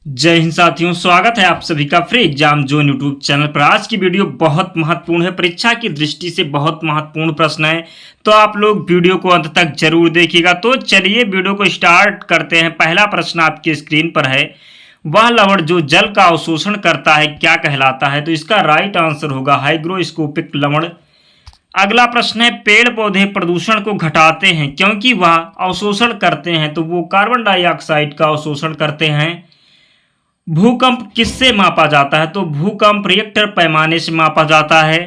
जय हिंद साथियों, स्वागत है आप सभी का free exam zone YouTube channel पर। आज की वीडियो बहुत महत्वपूर्ण है, परीक्षा की दृष्टि से बहुत महत्वपूर्ण प्रश्न है, तो आप लोग वीडियो को अंत तक जरूर देखिएगा। तो चलिए वीडियो को स्टार्ट करते हैं। पहला प्रश्न आपकी स्क्रीन पर है, वह लवण जो जल का अवशोषण करता है क्या कहलाता है? तो इसका राइट आंसर होगा हाइग्रोस्कोपिक लवण। अगला प्रश्न है, पेड़ पौधे प्रदूषण को घटाते हैं क्योंकि वह अवशोषण करते हैं, तो वो कार्बन डाइऑक्साइड का अवशोषण करते हैं। भूकंप किससे मापा जाता है? तो भूकंप रिएक्टर पैमाने से मापा जाता है।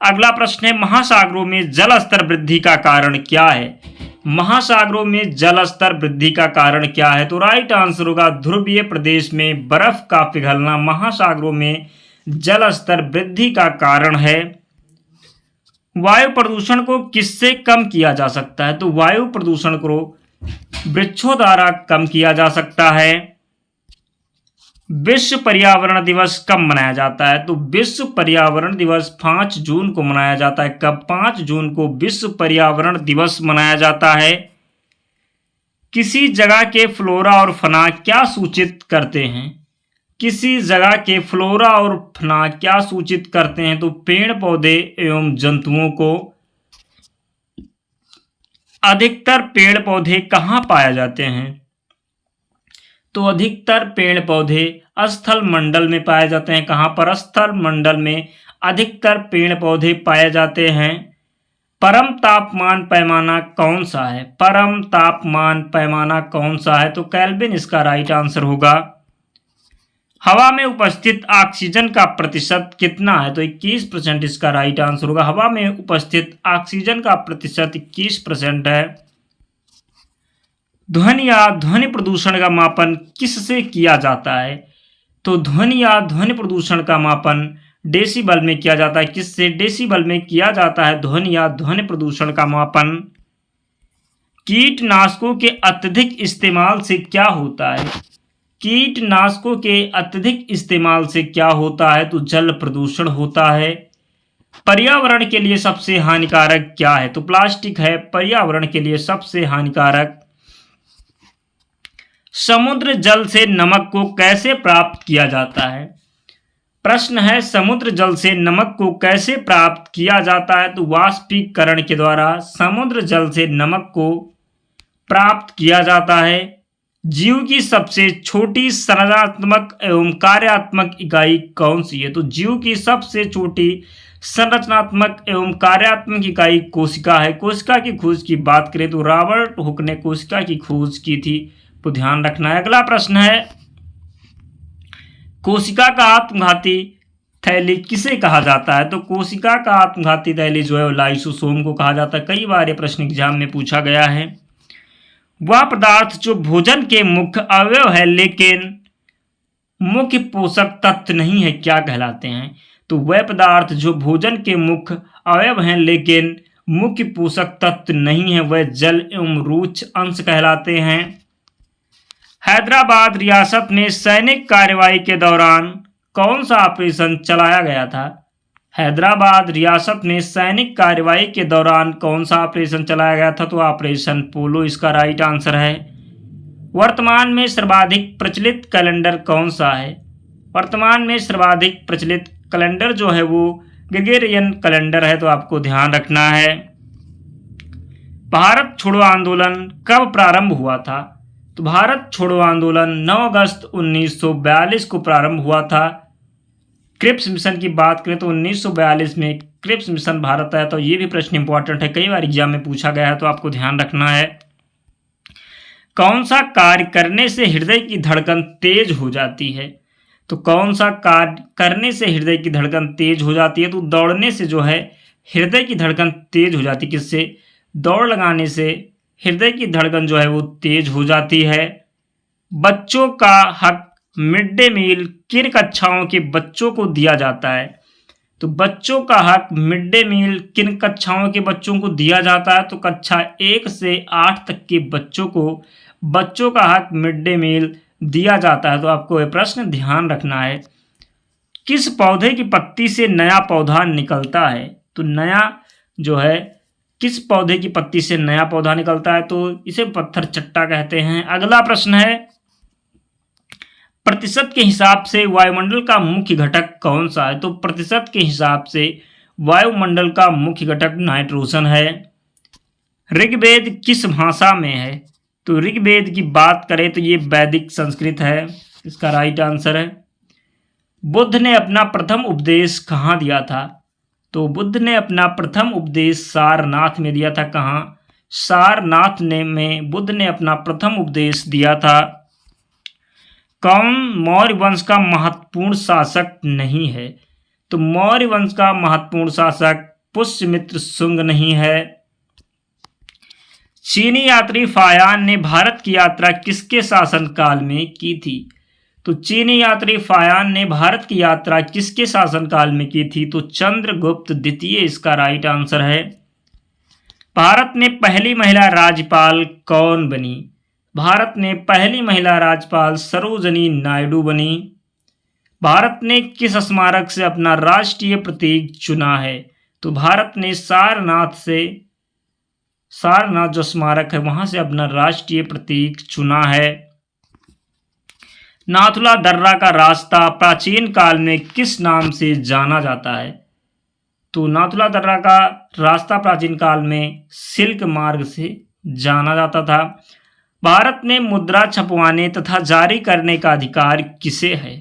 अगला प्रश्न है, महासागरों में जल स्तर वृद्धि का कारण क्या है? महासागरों में जल स्तर वृद्धि का कारण क्या है? तो राइट आंसर होगा ध्रुवीय प्रदेश में बर्फ का पिघलना महासागरों में जल स्तर वृद्धि का कारण है। वायु प्रदूषण को किससे कम किया जा सकता है? तो वायु प्रदूषण को वृक्षों द्वारा कम किया जा सकता है। विश्व पर्यावरण दिवस कब मनाया जाता है? तो विश्व पर्यावरण दिवस 5 जून को मनाया जाता है। कब? 5 जून को विश्व पर्यावरण दिवस मनाया जाता है। किसी जगह के फ्लोरा और फना क्या सूचित करते हैं? किसी जगह के फ्लोरा और फना क्या सूचित करते हैं? तो पेड़ पौधे एवं जंतुओं को। अधिकतर पेड़ पौधे कहाँ पाए जाते हैं? तो अधिकतर पेड़ पौधे स्थल मंडल में पाए जाते हैं। कहाँ पर? स्थल मंडल में अधिकतर पेड़ पौधे पाए जाते हैं। परम तापमान पैमाना कौन सा है? परम तापमान पैमाना कौन सा है? तो केल्विन इसका राइट आंसर होगा। हवा में उपस्थित ऑक्सीजन का प्रतिशत कितना है? तो 21% इसका राइट आंसर होगा। हवा में उपस्थित ऑक्सीजन का प्रतिशत 21% है। ध्वनि या ध्वनि प्रदूषण का मापन किससे किया जाता है? तो ध्वनि या ध्वनि प्रदूषण का मापन डेसिबल में किया जाता है। किससे? डेसिबल में किया जाता है ध्वनि या ध्वनि प्रदूषण का मापन। कीटनाशकों के अत्यधिक इस्तेमाल से क्या होता है? कीटनाशकों के अत्यधिक इस्तेमाल से क्या होता है? तो जल प्रदूषण होता है। पर्यावरण के लिए सबसे हानिकारक क्या है? तो प्लास्टिक है पर्यावरण के लिए सबसे हानिकारक। समुद्र जल से नमक को कैसे प्राप्त किया जाता है? प्रश्न है, समुद्र जल से नमक को कैसे प्राप्त किया जाता है? तो वाष्पीकरण के द्वारा समुद्र जल से नमक को प्राप्त किया जाता है। जीव की सबसे छोटी संरचनात्मक एवं कार्यात्मक इकाई कौन सी है? तो जीव की सबसे छोटी संरचनात्मक एवं कार्यात्मक इकाई कोशिका है। कोशिका की खोज की बात करें तो रॉबर्ट हुक ने कोशिका की खोज की थी, तो ध्यान रखना है। अगला प्रश्न है, कोशिका का आत्मघाती थैली किसे कहा जाता है? तो कोशिका का आत्मघाती थैली जो है लाइसोसोम को कहा जाता है। कई बार ये प्रश्न एग्जाम में पूछा गया है। वह पदार्थ जो भोजन के मुख्य अवयव है लेकिन मुख्य पोषक तत्व नहीं है क्या कहलाते हैं? तो वह पदार्थ जो भोजन के मुख्य अवयव हैं लेकिन मुख्य पोषक तत्व नहीं है, वह जल एवं रुक्ष अंश कहलाते हैं। हैदराबाद रियासत में सैनिक कार्रवाई के दौरान कौन सा ऑपरेशन चलाया गया था? हैदराबाद रियासत में सैनिक कार्रवाई के दौरान कौन सा ऑपरेशन चलाया गया था? तो ऑपरेशन पोलो इसका राइट आंसर है। वर्तमान में सर्वाधिक प्रचलित कैलेंडर कौन सा है? वर्तमान में सर्वाधिक प्रचलित कैलेंडर जो है वो ग्रेगोरियन कैलेंडर है, तो आपको ध्यान रखना है। भारत छोड़ो आंदोलन कब प्रारंभ हुआ था? तो भारत छोड़ो आंदोलन 9 अगस्त 1942 को प्रारंभ हुआ था। क्रिप्स मिशन की बात करें तो 1942 में क्रिप्स मिशन भारत आया, तो ये भी प्रश्न इंपॉर्टेंट है, कई बार एग्जाम में पूछा गया है, तो आपको ध्यान रखना है। कौन सा कार्य करने से हृदय की धड़कन तेज हो जाती है? तो कौन सा कार्य करने से हृदय की धड़कन तेज हो जाती है? तो दौड़ने से जो है हृदय की धड़कन तेज हो जाती है। किससे? दौड़ लगाने से हृदय की धड़कन जो है वो तेज हो जाती है। बच्चों का हक मिड डे मील किन कक्षाओं के बच्चों को दिया जाता है? तो बच्चों का हक मिड डे मील किन कक्षाओं के बच्चों को दिया जाता है? तो कक्षा 1 से 8 तक के बच्चों को बच्चों का हक मिड डे मील दिया जाता है, तो आपको यह प्रश्न ध्यान रखना है। किस पौधे की पत्ती से नया पौधा निकलता है? तो नया जो है किस पौधे की पत्ती से नया पौधा निकलता है? तो इसे पत्थर चट्टा कहते हैं। अगला प्रश्न है, प्रतिशत के हिसाब से वायुमंडल का मुख्य घटक कौन सा है? तो प्रतिशत के हिसाब से वायुमंडल का मुख्य घटक नाइट्रोजन है। ऋग्वेद किस भाषा में है? तो ऋग्वेद की बात करें तो ये वैदिक संस्कृत है, इसका राइट आंसर है। बुद्ध ने अपना प्रथम उपदेश कहाँ दिया था? तो बुद्ध ने अपना प्रथम उपदेश सारनाथ में दिया था। कहाँ? सारनाथ में बुद्ध ने अपना प्रथम उपदेश दिया था। कौन मौर्य वंश का महत्वपूर्ण शासक नहीं है? तो मौर्य वंश का महत्वपूर्ण शासक पुष्यमित्र शुंग नहीं है। चीनी यात्री फायान ने भारत की यात्रा किसके शासनकाल में की थी? तो चीनी यात्री फायान ने भारत की यात्रा किसके शासनकाल में की थी? तो चंद्रगुप्त द्वितीय इसका राइट आंसर है। भारत में पहली महिला राज्यपाल कौन बनी? भारत में पहली महिला राज्यपाल सरोजनी नायडू बनी। भारत ने किस स्मारक से अपना राष्ट्रीय प्रतीक चुना है? तो भारत ने सारनाथ जो स्मारक है वहां से अपना राष्ट्रीय प्रतीक चुना है। नाथुला दर्रा का रास्ता प्राचीन काल में किस नाम से जाना जाता है? तो नाथुला दर्रा का रास्ता प्राचीन काल में सिल्क मार्ग से जाना जाता था। भारत में मुद्रा छपवाने तथा जारी करने का अधिकार किसे है?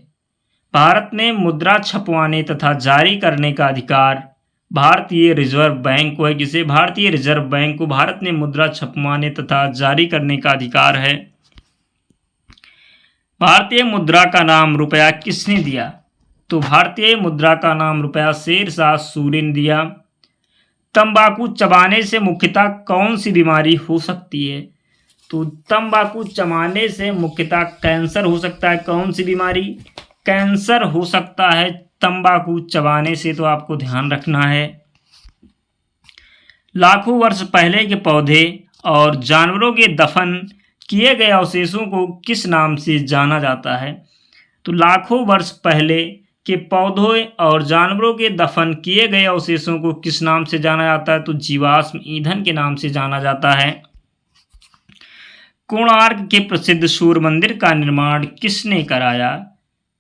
भारत में मुद्रा छपवाने तथा जारी करने का अधिकार भारतीय रिजर्व बैंक को है। किसे? भारतीय रिजर्व बैंक को भारत में मुद्रा छपवाने तथा जारी करने का अधिकार है। भारतीय मुद्रा का नाम रुपया किसने दिया? तो भारतीय मुद्रा का नाम रुपया शेरशाह सूरी ने दिया। तंबाकू चबाने से मुख्यतः कौन सी बीमारी हो सकती है? तो तंबाकू चबाने से मुख्यतः कैंसर हो सकता है। कौन सी बीमारी? कैंसर हो सकता है तंबाकू चबाने से, तो आपको ध्यान रखना है। लाखों वर्ष पहले के पौधे और जानवरों के दफन किए गए अवशेषों को किस नाम से जाना जाता है? तो लाखों वर्ष पहले के पौधों और जानवरों के दफन किए गए अवशेषों को किस नाम से जाना जाता है? तो जीवाश्म ईंधन के नाम से जाना जाता है। कोणार्क के प्रसिद्ध सूर्य मंदिर का निर्माण किसने कराया?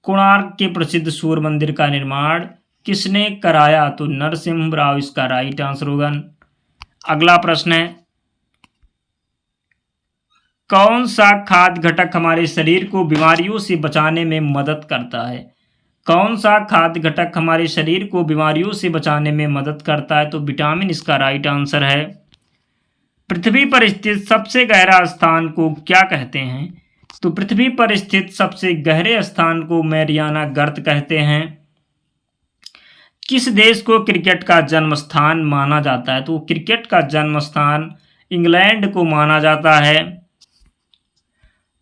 कोणार्क के प्रसिद्ध सूर्य मंदिर का निर्माण किसने कराया? तो नरसिम्हा राव इसका राइट आंसर होगा। अगला प्रश्न है, कौन सा खाद्य घटक हमारे शरीर को बीमारियों से बचाने में मदद करता है? कौन सा खाद्य घटक हमारे शरीर को बीमारियों से बचाने में मदद करता है? तो विटामिन इसका राइट आंसर है। पृथ्वी पर स्थित सबसे गहरा स्थान को क्या कहते हैं? तो पृथ्वी पर स्थित सबसे गहरे स्थान को मैरियाना गर्त कहते हैं। किस देश को क्रिकेट का जन्म स्थान माना जाता है? तो क्रिकेट का जन्म स्थान इंग्लैंड को माना जाता है।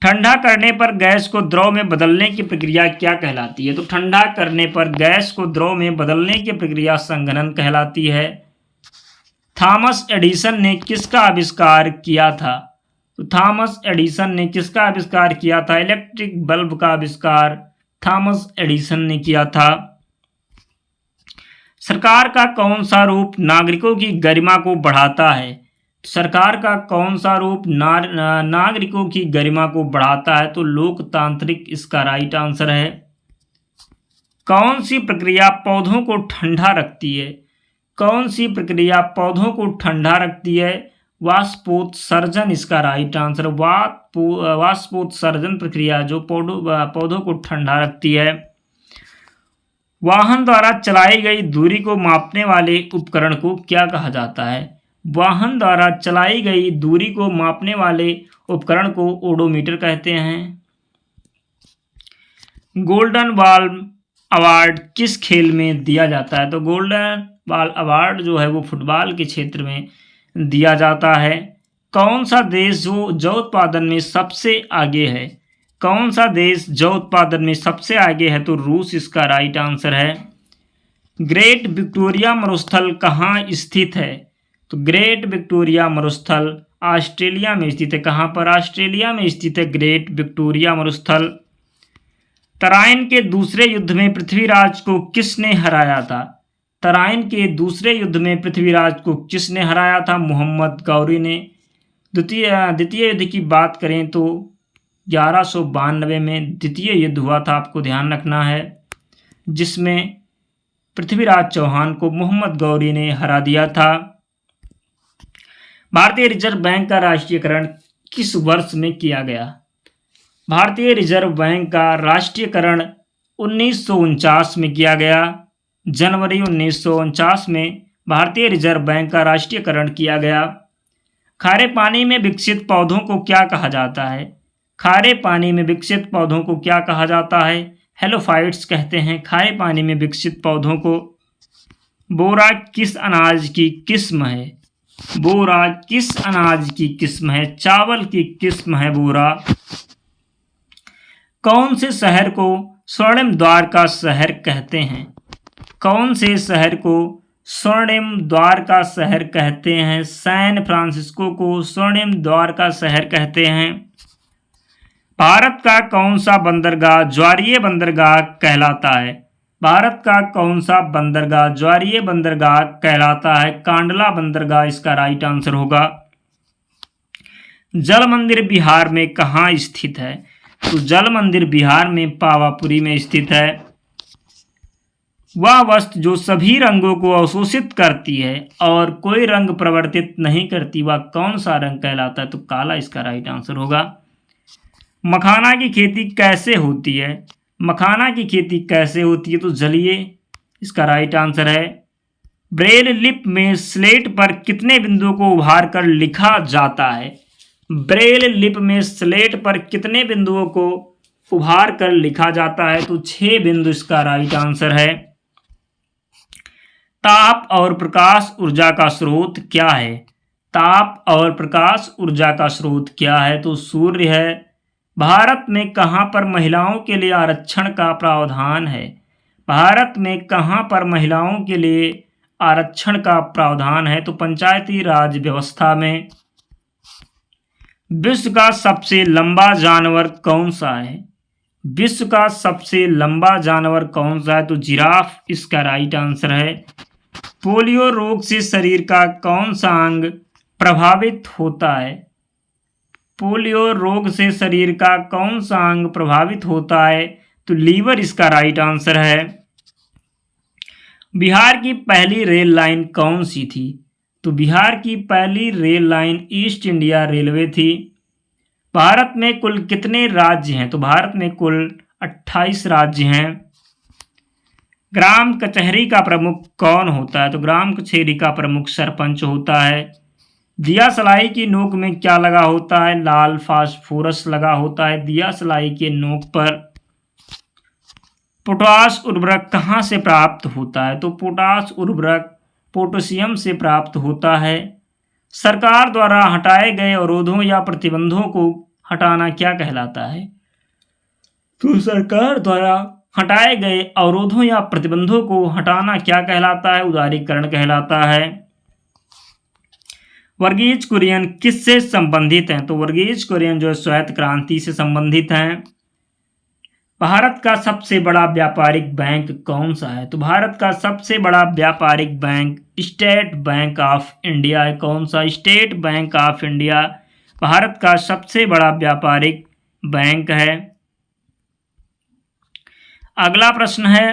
ठंडा करने पर गैस को द्रव में बदलने की प्रक्रिया क्या कहलाती है? तो ठंडा करने पर गैस को द्रव में बदलने की प्रक्रिया संघनन कहलाती है। थॉमस एडिसन ने किसका आविष्कार किया था? तो थॉमस एडिसन ने किसका आविष्कार किया था? इलेक्ट्रिक बल्ब का आविष्कार थॉमस एडिसन ने किया था। सरकार का कौन सा रूप नागरिकों की गरिमा को बढ़ाता है? सरकार का कौन सा रूप नागरिकों की गरिमा को बढ़ाता है? तो लोकतांत्रिक इसका राइट आंसर है। कौन सी प्रक्रिया पौधों को ठंडा रखती है? कौन सी प्रक्रिया पौधों को ठंडा रखती है? वाष्पोत्सर्जन इसका राइट आंसर। वाष्पोत्सर्जन प्रक्रिया जो पौधों को ठंडा रखती है। वाहन द्वारा चलाई गई दूरी को मापने वाले उपकरण को क्या कहा जाता है? वाहन द्वारा चलाई गई दूरी को मापने वाले उपकरण को ओडोमीटर कहते हैं। गोल्डन बॉल अवार्ड किस खेल में दिया जाता है? तो गोल्डन बॉल अवार्ड जो है वो फुटबॉल के क्षेत्र में दिया जाता है। कौन सा देश जो जौ उत्पादन में सबसे आगे है? कौन सा देश जौ उत्पादन में सबसे आगे है? तो रूस इसका राइट आंसर है। ग्रेट विक्टोरिया मरुस्थल कहाँ स्थित है? तो ग्रेट विक्टोरिया मरुस्थल ऑस्ट्रेलिया में स्थित है। कहाँ पर? ऑस्ट्रेलिया में स्थित है ग्रेट विक्टोरिया मरुस्थल। तराइन के दूसरे युद्ध में पृथ्वीराज को किसने हराया था? तराइन के दूसरे युद्ध में पृथ्वीराज को किसने हराया था? मोहम्मद गौरी ने। द्वितीय युद्ध की बात करें तो 1192 में द्वितीय युद्ध हुआ था, आपको ध्यान रखना है, जिसमें पृथ्वीराज चौहान को मोहम्मद गौरी ने हरा दिया था। भारतीय रिजर्व बैंक का राष्ट्रीयकरण किस वर्ष में किया गया? भारतीय रिजर्व बैंक का राष्ट्रीयकरण 1949 में किया गया। जनवरी 1949 में भारतीय रिजर्व बैंक का राष्ट्रीयकरण किया गया। खारे पानी में विकसित पौधों को क्या कहा जाता है? खारे पानी में विकसित पौधों को क्या कहा जाता है? हेलोफाइट्स कहते हैं खारे पानी में विकसित पौधों को। बोरा किस अनाज की किस्म है? बोरा किस अनाज की किस्म है? चावल की किस्म है बोरा। कौन से शहर को स्वर्णिम द्वार का शहर कहते हैं? कौन से शहर को स्वर्णिम द्वार का शहर कहते हैं? सैन फ्रांसिस्को को स्वर्णिम द्वार का शहर कहते हैं। भारत का कौन सा बंदरगाह ज्वारीय बंदरगाह कहलाता है? भारत का कौन सा बंदरगाह ज्वारीय बंदरगाह कहलाता है? कांडला बंदरगाह इसका राइट आंसर होगा। जल मंदिर बिहार में कहाँ स्थित है? तो जल मंदिर बिहार में पावापुरी में स्थित है। वह वस्तु जो सभी रंगों को अवशोषित करती है और कोई रंग परिवर्तित नहीं करती, वह कौन सा रंग कहलाता है? तो काला इसका राइट आंसर होगा। मखाना की खेती कैसे होती है? मखाना की खेती कैसे होती है? तो जलीय इसका राइट आंसर है। ब्रेल लिप में स्लेट पर कितने बिंदुओं को उभार कर लिखा जाता है? ब्रेल लिप में स्लेट पर कितने बिंदुओं को उभार कर लिखा जाता है? तो 6 बिंदु इसका राइट आंसर है। ताप और प्रकाश ऊर्जा का स्रोत क्या है? ताप और प्रकाश ऊर्जा का स्रोत क्या है? तो सूर्य है। भारत में कहाँ पर महिलाओं के लिए आरक्षण का प्रावधान है? भारत में कहाँ पर महिलाओं के लिए आरक्षण का प्रावधान है? तो पंचायती राज व्यवस्था में। विश्व का सबसे लंबा जानवर कौन सा है? विश्व का सबसे लंबा जानवर कौन सा है? तो जिराफ इसका राइट आंसर है। पोलियो रोग से शरीर का कौन सा अंग प्रभावित होता है? पोलियो रोग से शरीर का कौन सा अंग प्रभावित होता है? तो लीवर इसका राइट आंसर है। बिहार की पहली रेल लाइन कौन सी थी? तो बिहार की पहली rail line east India railway थी। भारत में कुल कितने राज्य हैं? तो भारत में कुल 28 राज्य हैं। ग्राम कचहरी का प्रमुख कौन होता है? तो ग्राम कचहरी का प्रमुख सरपंच होता है। दिया सलाई की नोक में क्या लगा होता है? लाल फास्फोरस लगा होता है दिया सलाई के नोक पर। पोटाश उर्वरक कहाँ से प्राप्त होता है? तो पोटाश उर्वरक पोटेशियम से प्राप्त होता है। सरकार द्वारा हटाए गए अवरोधों या प्रतिबंधों को हटाना क्या कहलाता है? तो सरकार द्वारा हटाए गए अवरोधों या प्रतिबंधों को हटाना क्या कहलाता है? उदारीकरण कहलाता है। वर्गीज कुरियन किससे संबंधित हैं? तो वर्गीज कुरियन जो है श्वेत क्रांति से संबंधित हैं। भारत का सबसे बड़ा व्यापारिक बैंक कौन सा है? तो भारत का सबसे बड़ा व्यापारिक bank state bank of India है। कौन सा? State bank of India Bharat का सबसे बड़ा व्यापारिक बैंक है। अगला प्रश्न है,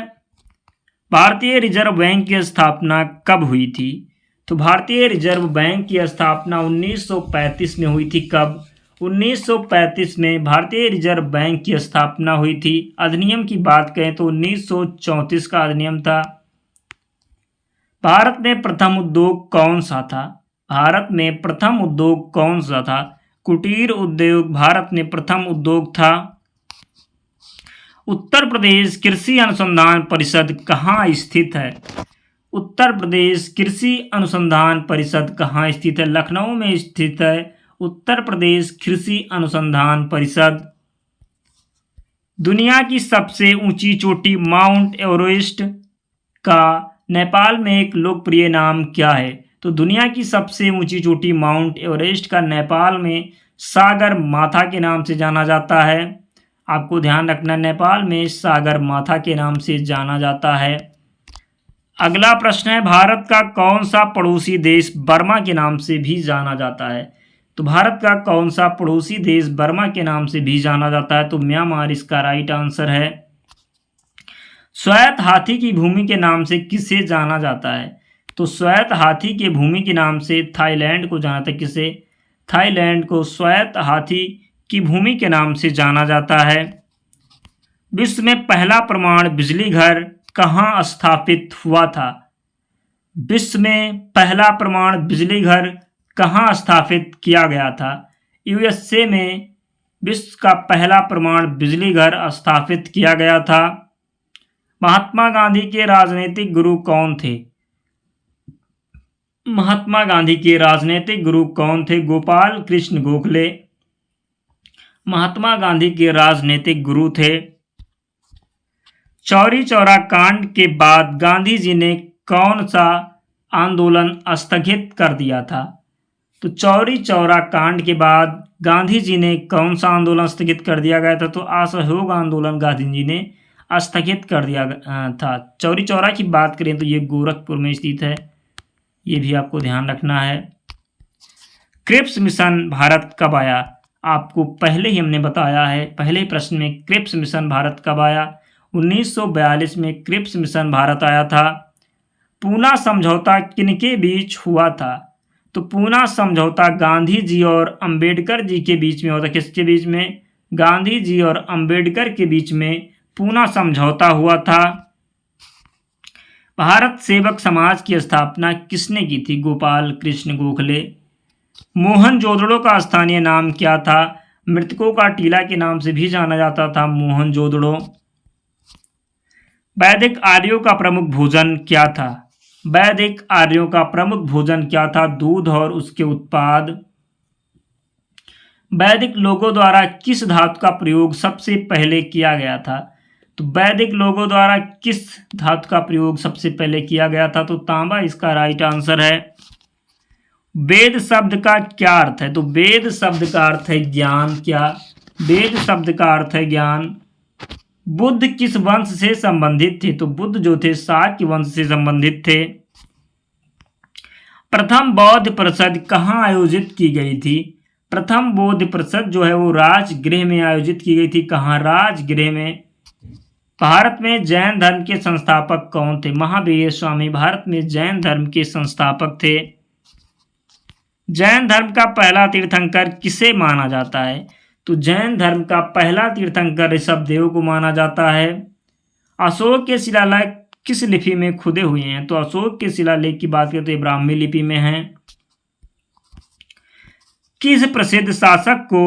भारतीय रिजर्व बैंक की स्थापना कब हुई थी? तो भारतीय रिजर्व बैंक की स्थापना 1935 में हुई थी। कब? 1935 में भारतीय रिजर्व बैंक की स्थापना हुई थी। अधिनियम की बात करें तो 1934 का अधिनियम था। भारत में प्रथम उद्योग कौन सा था? भारत में प्रथम उद्योग कौन सा था? कुटीर उद्योग भारत में प्रथम उद्योग था। उत्तर प्रदेश कृषि अनुसंधान परिषद कहाँ स्थित है? उत्तर प्रदेश कृषि अनुसंधान परिषद कहाँ स्थित है? लखनऊ में स्थित है उत्तर प्रदेश कृषि अनुसंधान परिषद। दुनिया की सबसे ऊंची चोटी माउंट एवरेस्ट का नेपाल में एक लोकप्रिय नाम क्या है? तो दुनिया की सबसे ऊंची चोटी माउंट एवरेस्ट का नेपाल में सागर माथा के नाम से जाना जाता है। आपको ध्यान रखना, नेपाल में सागर माथा के नाम से जाना जाता है। अगला प्रश्न है, भारत का कौन सा पड़ोसी देश बर्मा के नाम से भी जाना जाता है? तो भारत का कौन सा पड़ोसी देश बर्मा के नाम से भी जाना जाता है? तो म्यांमार इसका राइट आंसर है। श्वेत हाथी की भूमि के नाम से किसे जाना जाता है? तो श्वेत हाथी के भूमि के नाम से थाईलैंड को जाना जाता है। किसे? थाईलैंड को श्वेत हाथी की भूमि के नाम से जाना जाता है। विश्व में पहला परमाणु बिजली घर कहाँ स्थापित हुआ था? विश्व में पहला परमाणु बिजली घर कहाँ स्थापित किया गया था? यूएसए में विश्व का पहला परमाणु बिजली घर स्थापित किया गया था। महात्मा गांधी के राजनीतिक गुरु कौन थे? महात्मा गांधी के राजनीतिक गुरु कौन थे? गोपाल कृष्ण गोखले महात्मा गांधी के राजनीतिक गुरु थे। चौरी चौरा कांड के बाद गांधी जी ने कौन सा आंदोलन स्थगित कर दिया था? तो चौरी चौरा कांड के बाद गांधी जी ने कौन सा आंदोलन स्थगित कर दिया गया था? तो असहयोग आंदोलन गांधी जी ने स्थगित कर दिया था। चौरी चौरा की बात करें तो ये गोरखपुर में स्थित है, ये भी आपको ध्यान रखना है। क्रिप्स मिशन भारत कब आया? आपको पहले ही हमने बताया है, पहले ही प्रश्न में क्रिप्स मिशन भारत कब आया? 1942 में क्रिप्स मिशन भारत आया था। पूना समझौता किनके बीच हुआ था? तो पूना समझौता गांधी जी और अंबेडकर जी के बीच में हुआ था। किसके बीच में? गांधी जी और अंबेडकर के बीच में पूना समझौता हुआ था। भारत सेवक समाज की स्थापना किसने की थी? गोपाल कृष्ण गोखले। मोहनजोदड़ो का स्थानीय नाम क्या था? मृतकों का टीला के नाम से भी जाना जाता था मोहनजोदड़ो। वैदिक आर्यों का प्रमुख भोजन क्या था? वैदिक आर्यों का प्रमुख भोजन क्या था? दूध और उसके उत्पाद। वैदिक लोगों द्वारा किस धातु का प्रयोग सबसे पहले किया गया था? तो वैदिक लोगों द्वारा किस धातु का प्रयोग सबसे पहले किया गया था? तो तांबा इसका राइट आंसर है। वेद शब्द का क्या अर्थ है? तो वेद शब्द का अर्थ है ज्ञान। क्या? वेद शब्द का अर्थ है ज्ञान। बुद्ध किस वंश से संबंधित थे? तो बुद्ध जो थे शाक्य वंश से संबंधित थे। प्रथम बौद्ध परिषद कहाँ आयोजित की गई थी? प्रथम बौद्ध परिषद जो है वो राजगृह में आयोजित की गई थी। कहाँ? राजगृह में। भारत में जैन धर्म के संस्थापक कौन थे? महावीर स्वामी भारत में जैन धर्म के संस्थापक थे। जैन धर्म का पहला तीर्थंकर किसे माना जाता है? तो जैन धर्म का पहला तीर्थंकर ऋषभदेव को माना जाता है। अशोक के शिलालेख किस लिपि में खुदे हुए हैं? तो अशोक के शिलालेख की बात करें तो ब्राह्मी लिपि में है। किस प्रसिद्ध शासक को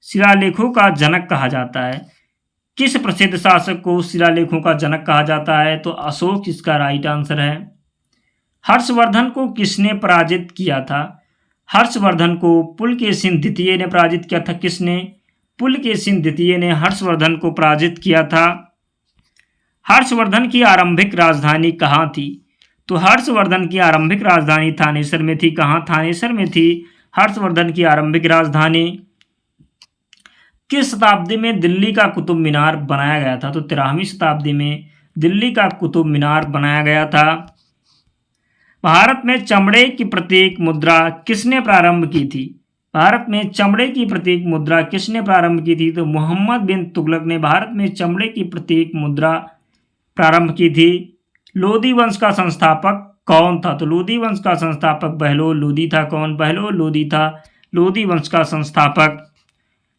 शिलालेखों का जनक कहा जाता है? किस प्रसिद्ध शासक को शिलालेखों का जनक कहा जाता है? तो अशोक इसका राइट आंसर है। हर्षवर्धन को किसने पराजित किया था? हर्षवर्धन को पुलकेशिन द्वितीय ने पराजित किया था। किसने? पुलकेशिन द्वितीय ने हर्षवर्धन को पराजित किया था। हर्षवर्धन की आरंभिक राजधानी कहाँ थी? तो हर्षवर्धन की आरंभिक राजधानी थानेसर में थी। कहाँ? थानेसर में थी हर्षवर्धन की आरंभिक राजधानी। किस शताब्दी में दिल्ली का कुतुब मीनार बनाया गया था? तो 13वीं शताब्दी में दिल्ली का कुतुब मीनार बनाया गया था। भारत में चमड़े की प्रतीक मुद्रा किसने प्रारंभ की थी? भारत में चमड़े की प्रतीक मुद्रा किसने प्रारंभ की थी? तो मोहम्मद बिन तुगलक ने भारत में चमड़े की प्रतीक मुद्रा प्रारंभ की थी। लोदी वंश का संस्थापक कौन था? तो लोदी वंश का संस्थापक बहलोल लोदी था। कौन? बहलोल लोदी था लोदी वंश का संस्थापक।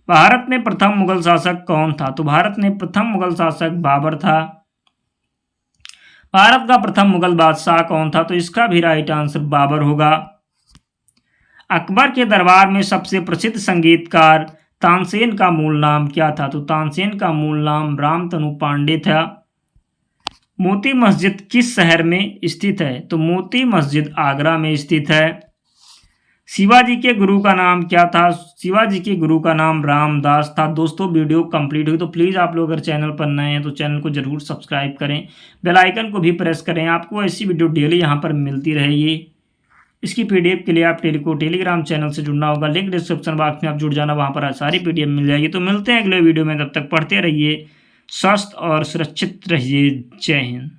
भारत में प्रथम मुगल शासक कौन था? तो भारत में प्रथम मुगल शासक बाबर था। भारत का प्रथम मुगल बादशाह कौन था? तो इसका भी राइट आंसर बाबर होगा। अकबर के दरबार में सबसे प्रसिद्ध संगीतकार तानसेन का मूल नाम क्या था? तो तानसेन का मूल नाम रामतनु पांडे था। मोती मस्जिद किस शहर में स्थित है? तो मोती मस्जिद आगरा में स्थित है। शिवाजी के गुरु का नाम क्या था? शिवाजी के गुरु का नाम रामदास था। दोस्तों वीडियो कंप्लीट हुई तो प्लीज़ आप लोग अगर चैनल पर नए हैं तो चैनल को जरूर सब्सक्राइब करें, बेल आइकन को भी प्रेस करें। आपको ऐसी वीडियो डेली यहाँ पर मिलती रहेगी। इसकी पीडीएफ के लिए आप टेलीग्राम चैनल से जुड़ना होगा। लिंक डिस्क्रिप्शन बॉक्स में आप जुड़ जाना, वहाँ पर सारी पीडीएफ मिल जाएगी। तो मिलते हैं अगले वीडियो में, तब तक पढ़ते रहिए, स्वस्थ और सुरक्षित रहिए। जय हिंद।